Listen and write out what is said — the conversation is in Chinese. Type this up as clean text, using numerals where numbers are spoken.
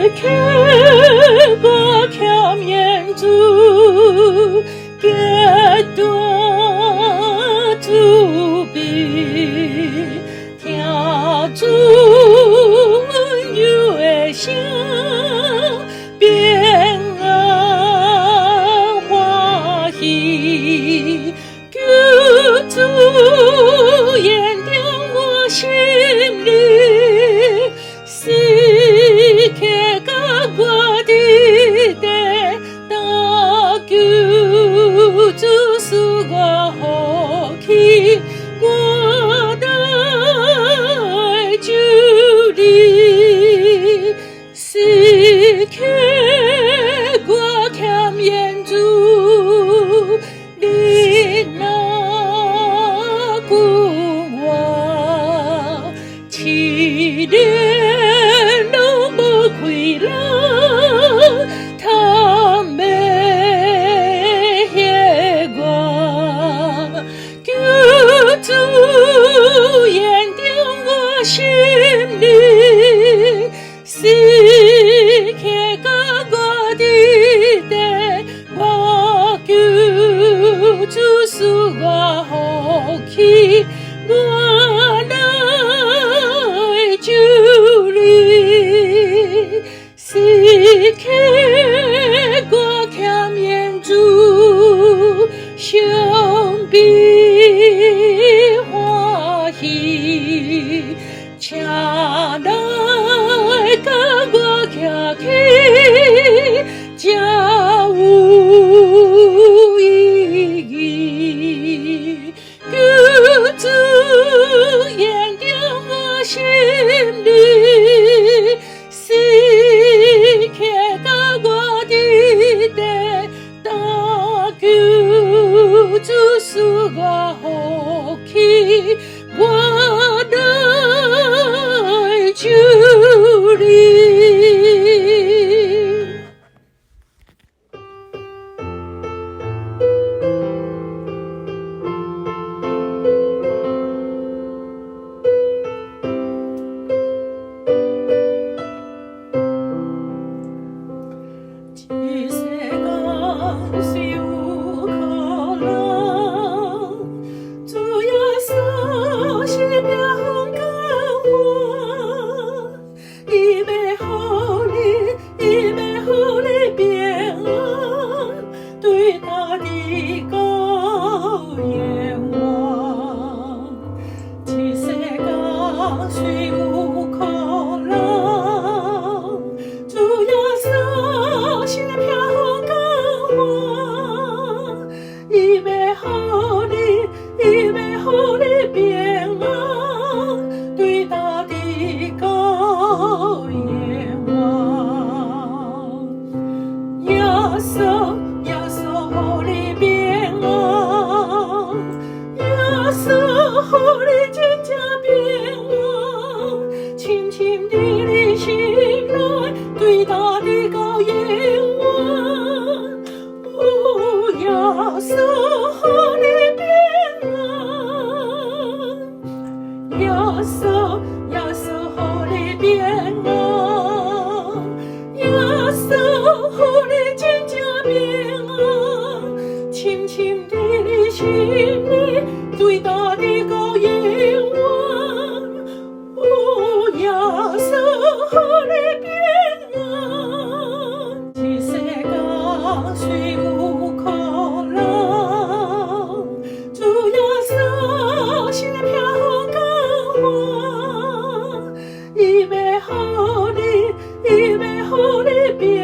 개과 겸연주 깨떠 주비 태주은 유의香变安欢喜救主燃点我心里是开个我的带大救主是我好气我的主里是开我看眼珠你那古我起点都不亏了他没黑过救主燃点我心里是开个我的带我救主是我好气我来主里是开我看眼珠相比欢喜恰来跟我客气家无意义救主燃点我心里是开个我的带大救主是我好气我的主里这世间虽有可能主耶稣是平安我伊要予你平安对他的高愿望这世间虽有可能主耶稣是平安我伊要予你平安对他的高愿望耶稣予你平安耶稣予你真正平安深深的你心内对他的高愿望哦耶稣予你平安耶稣予你平安耶稣予你真正平安深深的你心里对他的高愿望哦耶稣予你平安这世间虽有可能主耶稣是平安我伊要予你平安